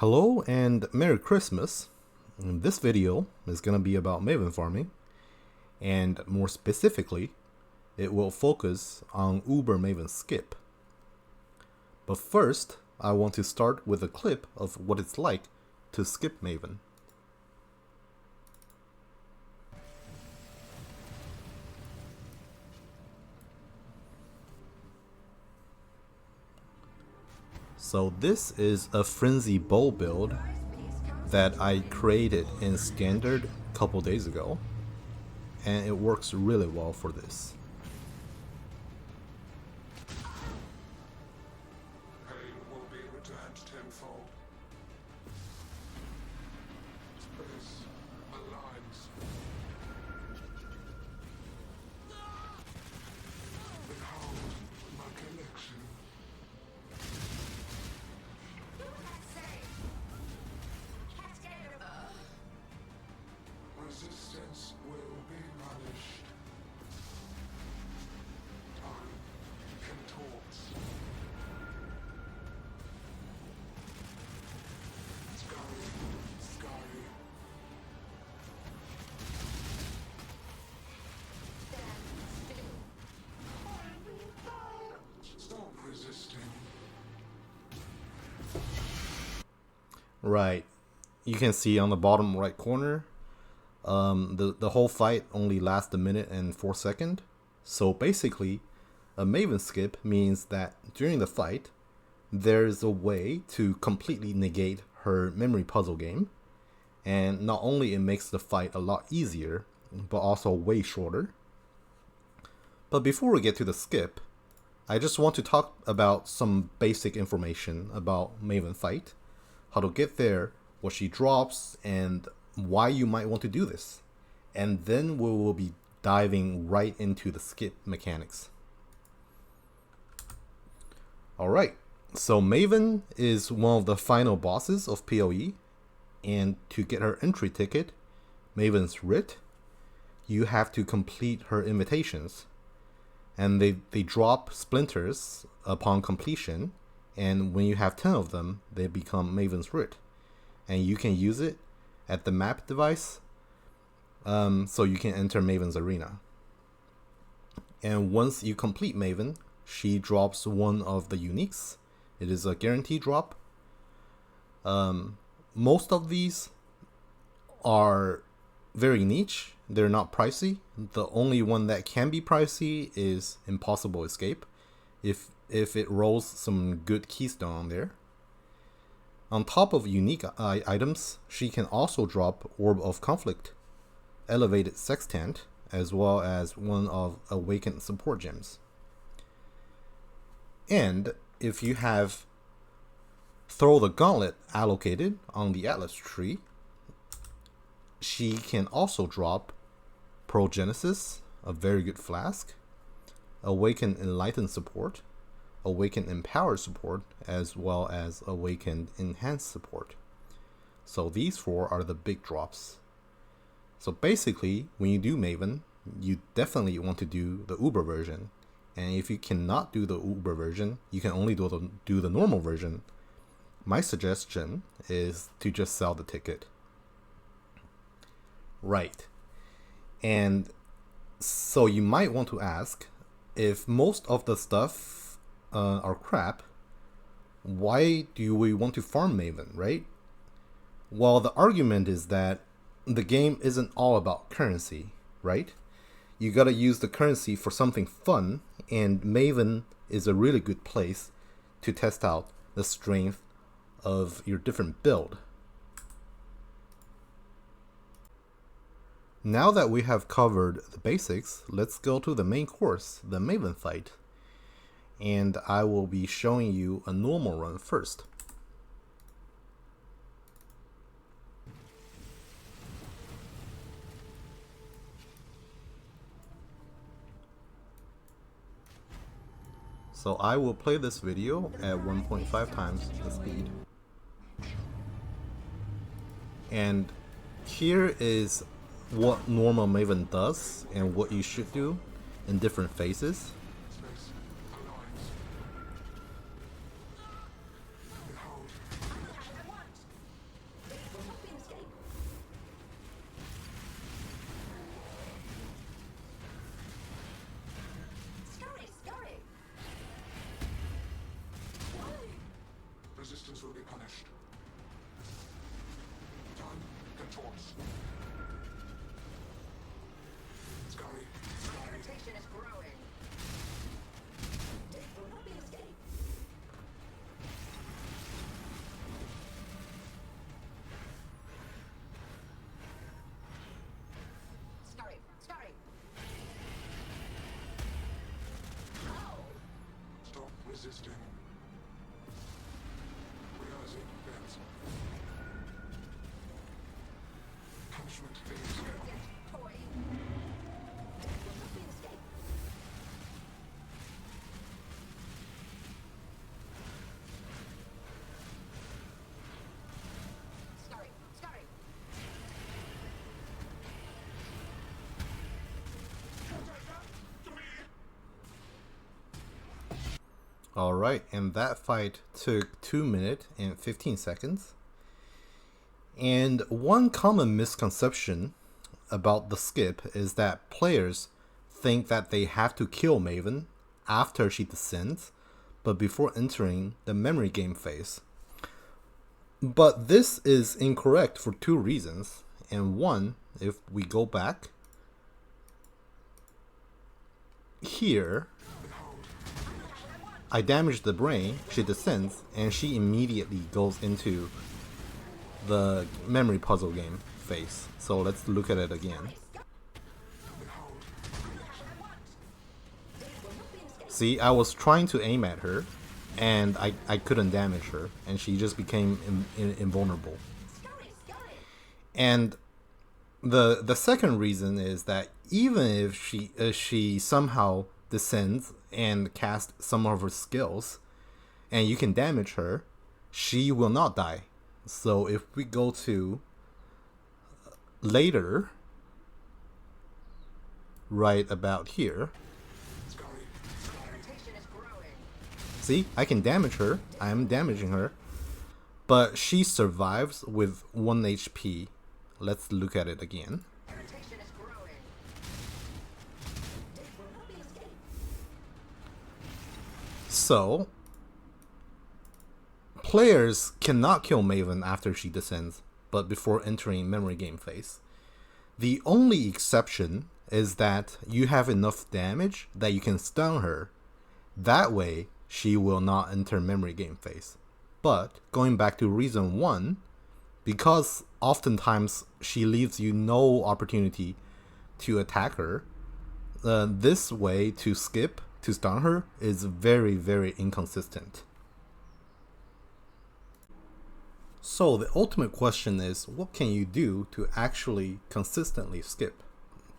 Hello and Merry Christmas. This video is going to be about Maven farming, and more specifically, it will focus on Uber Maven skip. But first, I want to start with a clip of what it's like to skip Maven. So this is a Frenzy Bow build that I created in Standard a couple days ago, and it works really well for this. Pain will be returned tenfold. Space aligns. Behold my collection. Resistance will be punished. Time contorts. Scary. Stop resisting. Right. You can see on the bottom right corner, the whole fight only lasts a minute and 4 seconds. So basically, a Maven skip means that during the fight, there's a way to completely negate her memory puzzle game. And not only it makes the fight a lot easier, but also way shorter. But before we get to the skip, I just want to talk about some basic information about Maven fight, how to get there, what she drops, and why you might want to do this. And then we will be diving right into the skip mechanics. Alright, so Maven is one of the final bosses of PoE, and to get her entry ticket, Maven's Writ, you have to complete her invitations. And they drop splinters upon completion, and when you have 10 of them, they become Maven's Writ. And you can use it at the map device, so you can enter Maven's arena. And once you complete Maven, she drops one of the uniques. It is a guaranteed drop. Most of these are very niche. They're not pricey. The only one that can be pricey is Impossible Escape, if it rolls some good keystone on there. On top of unique items, she can also drop Orb of Conflict, Elevated Sextant, as well as one of Awakened support gems. And if you have Throw the Gauntlet allocated on the Atlas tree, she can also drop Progenesis, a very good flask, Awakened Enlightened support, Awakened Empowered support, as well as Awakened Enhanced support. So these four are the big drops. So basically, when you do Maven, you definitely want to do the Uber version. And if you cannot do the Uber version, you can only do the normal version. My suggestion is to just sell the ticket. Right. And so you might want to ask, if most of the stuff are crap, why do we want to farm Maven, right? Well, the argument is that the game isn't all about currency, right? You gotta use the currency for something fun, and Maven is a really good place to test out the strength of your different build. Now that we have covered the basics, let's go to the main course, the Maven fight. And I will be showing you a normal run first. So I will play this video at 1.5 times the speed. And here is what normal Maven does and what you should do in different phases. Space aligns. Behold. resistance will be punished. Time contorts. Scurry, scurry. Irritation is growing. Death will not be escaped. Scurry, scurry. Oh! Stop resisting. Realizing bends. Punishment phase. Get toy. Death will not be escaped. Scurry, scurry. Alright, and that fight took 2 minutes and 15 seconds. And one common misconception about the skip is that players think that they have to kill Maven after she descends, but before entering the memory game phase. But this is incorrect for 2 reasons. And one, if we go back here, I damage the brain, she descends, and she immediately goes into the memory puzzle game phase. So let's look at it again. See, I was trying to aim at her, and I couldn't damage her, and she just became invulnerable. And the second reason is that even if she somehow descends and casts some of her skills, and you can damage her, she will not die. So if we go to later, right about here, Irritation is growing. see, I can damage her. I am damaging her, but she survives with 1 HP. Let's look at it again. Irritation is growing. Death will not be escaped. So, players cannot kill Maven after she descends, but before entering memory game phase. The only exception is that you have enough damage that you can stun her. That way, she will not enter memory game phase. But, going back to reason 1, because oftentimes she leaves you no opportunity to attack her, this way to skip to stun her is very, very inconsistent. So the ultimate question is, what can you do to actually consistently skip?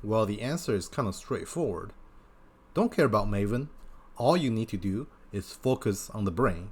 Well, the answer is kind of straightforward. Don't care about Maven. All you need to do is focus on the brain.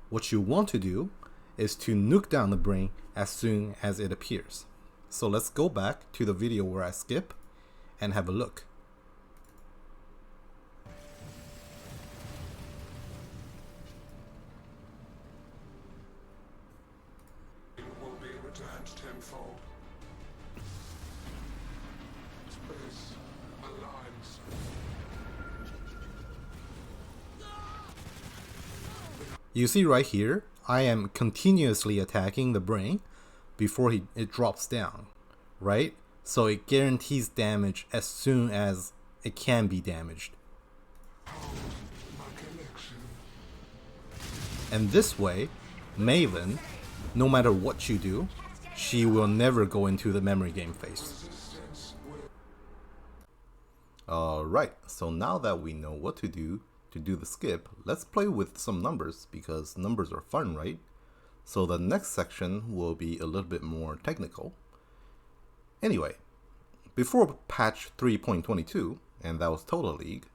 What you want to do is to nuke down the brain as soon as it appears. So let's go back to the video where I skip and have a look. Will be returned tenfold. Space aligns. You see right here, I am continuously attacking the brain before it drops down, right? So it guarantees damage as soon as it can be damaged. My connection. And this way, Maven, no matter what you do, she will never go into the memory game phase. Resistance will. Alright, so now that we know what to do the skip, let's play with some numbers because numbers are fun, right? So the next section will be a little bit more technical. Anyway, before patch 3.22, and that was Total League,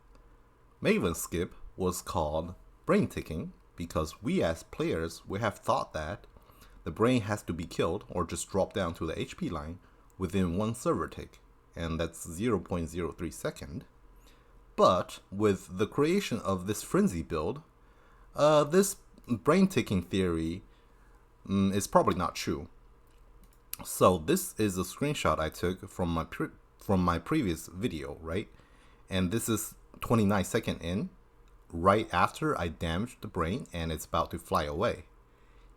Maven skip was called brain ticking because we as players, we have thought that the brain has to be killed or just drop down to the HP line within 1 server tick, and that's 0.03 second. But with the creation of this frenzy build, this brain ticking theory is probably not true. So this is a screenshot I took from my previous video, right? And this is 29 seconds in, right after I damaged the brain and it's about to fly away.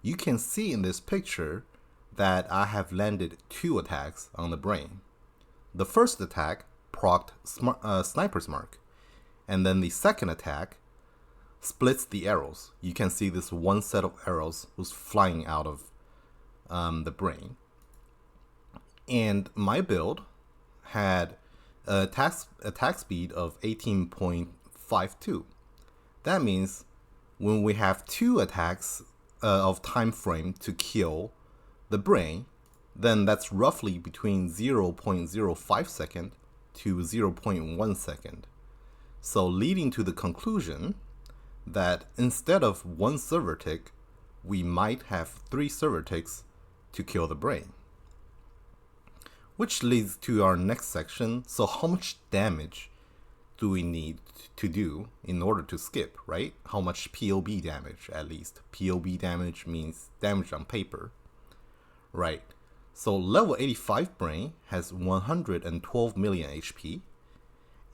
you can see in this picture that I have landed 2 attacks on the brain. The first attack procced Sniper's Mark, and then the second attack splits the arrows. You can see this one set of arrows was flying out of the brain. And my build had a attack speed of 18.52. That means when we have 2 attacks of time frame to kill the brain, then that's roughly between 0.05 second to 0.1 second. So leading to the conclusion that instead of 1 server tick, we might have 3 server ticks to kill the brain. Which leads to our next section. So how much damage do we need to do in order to skip, right? How much POB damage, at least. POB damage means damage on paper, right? So level 85 brain has 112 million HP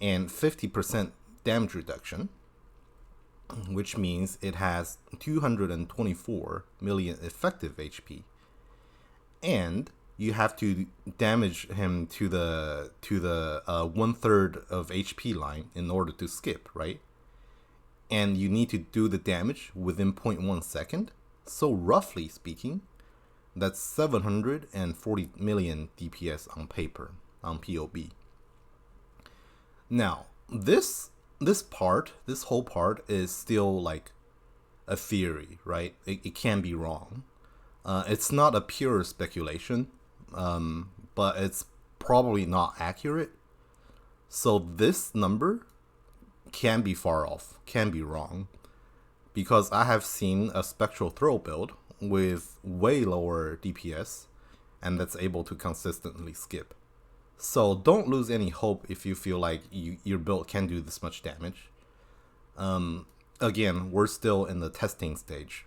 and 50% damage reduction, which means it has 224 million effective HP. And you have to damage him to the 1/3 of HP line in order to skip, right? And you need to do the damage within 0.1 second. So roughly speaking, that's 740 million DPS on paper, on POB. Now, this whole part is still like a theory, right? It can be wrong. It's not a pure speculation, but it's probably not accurate. So this number can be far off, can be wrong, because I have seen a Spectral Throw build with way lower DPS, and that's able to consistently skip. So don't lose any hope if you feel like your build can do this much damage. Again, we're still in the testing stage.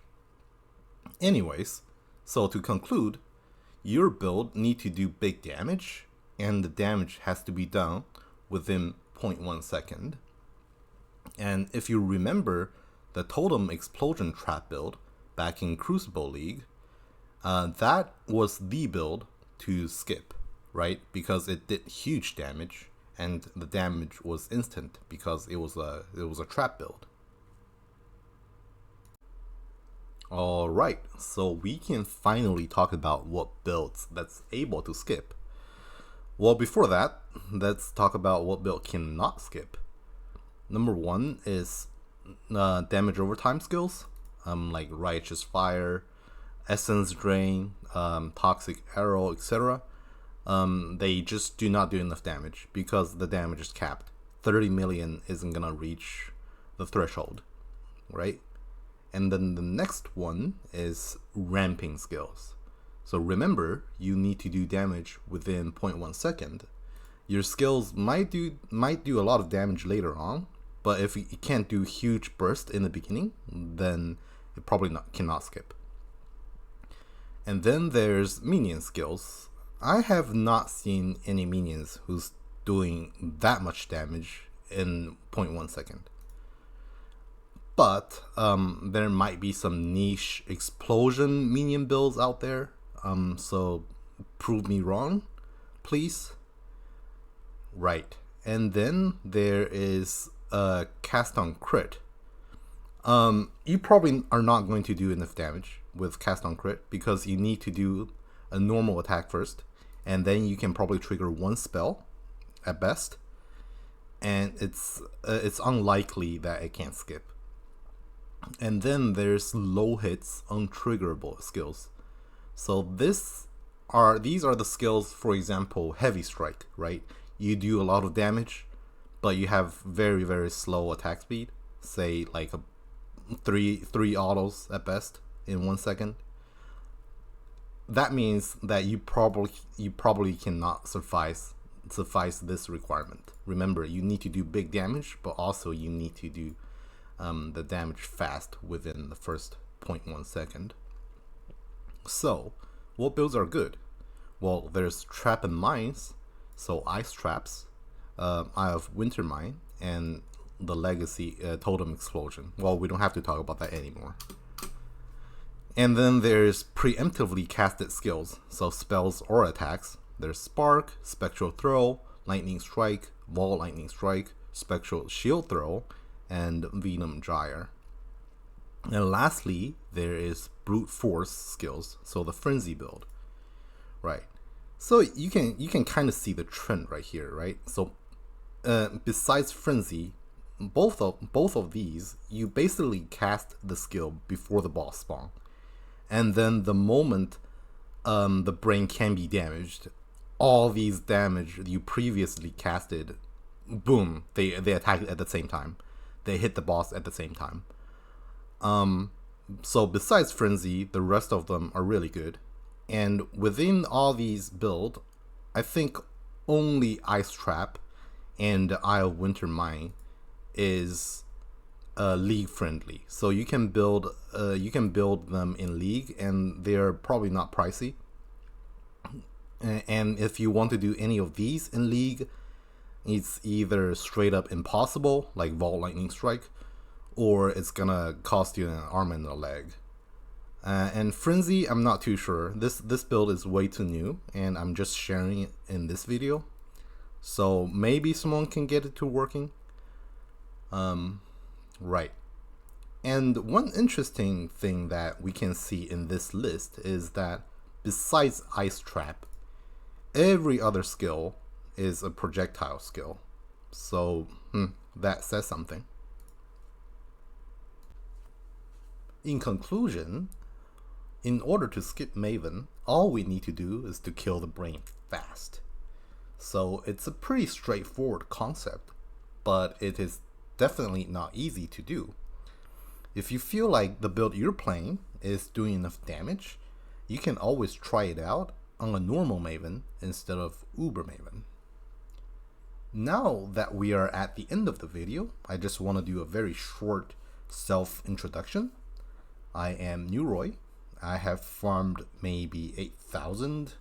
Anyways, so to conclude, your build need to do big damage, and the damage has to be done within 0.1 second. And if you remember the Totem Explosion Trap build back in Crucible League, that was the build to skip, right? Because it did huge damage, and the damage was instant because it was a trap build. Alright, so we can finally talk about what builds that's able to skip. Well, before that, let's talk about what build cannot skip. Number 1 is damage over time skills, like Righteous Fire, Essence Drain, Toxic Arrow, etc. They just do not do enough damage because the damage is capped. 30 million isn't gonna reach the threshold, right? And then the next one is ramping skills. So remember, you need to do damage within 0.1 second. Your skills might do a lot of damage later on, but if you can't do huge burst in the beginning, then it probably cannot skip. And then there's minion skills. I have not seen any minions who's doing that much damage in 0.1 second. But there might be some niche explosion minion builds out there. So prove me wrong, please. Right. And then there is cast on crit. You probably are not going to do enough damage with cast on crit because you need to do a normal attack first, and then you can probably trigger 1 spell at best, and it's unlikely that it can't skip. And then there's low hits untriggerable skills. So these are the skills, for example, Heavy Strike, right? You do a lot of damage, but you have very, very slow attack speed, say like three autos at best in 1 second. That means that you probably cannot suffice this requirement. Remember, you need to do big damage, but also you need to do the damage fast within the first 0.1 second. So, what builds are good? Well, there's Trap and Mines, so Ice Traps, Eye of Winter Mine, and the Legacy Totem Explosion. Well, we don't have to talk about that anymore. And then there's preemptively casted skills, so spells or attacks. There's Spark, Spectral Throw, Lightning Strike, Wall Lightning Strike, Spectral Shield Throw, and Venom Gyre. And lastly, there is Brute Force skills, so the Frenzy build. Right. So you can kind of see the trend right here, right? So besides Frenzy, both of these, you basically cast the skill before the boss spawn. And then the moment the brain can be damaged, all these damage you previously casted, boom, they attack at the same time. They hit the boss at the same time. So besides Frenzy, the rest of them are really good. And within all these builds, I think only Ice Trap and Eye of Winter Mine is league friendly. So you can build them in league, and they're probably not pricey. And if you want to do any of these in league, it's either straight up impossible, like Vault Lightning Strike, or it's gonna cost you an arm and a leg. And Frenzy, I'm not too sure. This build is way too new, and I'm just sharing it in this video. So maybe someone can get it to working. Right. And one interesting thing that we can see in this list is that besides Ice Trap, every other skill is a projectile skill. So that says something. In conclusion, in order to skip Maven, all we need to do is to kill the brain fast. So it's a pretty straightforward concept, but it is definitely not easy to do. If you feel like the build you're playing is doing enough damage, you can always try it out on a normal Maven instead of Uber Maven. Now that we are at the end of the video, I just want to do a very short self-introduction. I am Neuroy. I have farmed maybe 8,000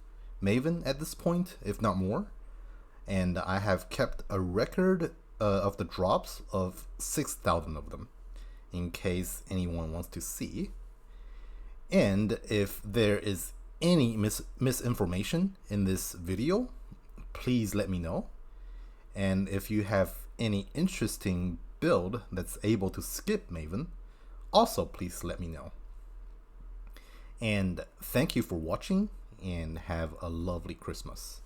Maven at this point, if not more. And I have kept a record of the drops of 6,000 of them, in case anyone wants to see. And if there is any misinformation in this video, please let me know. And if you have any interesting build that's able to skip Maven, also please let me know. And thank you for watching, and have a lovely Christmas.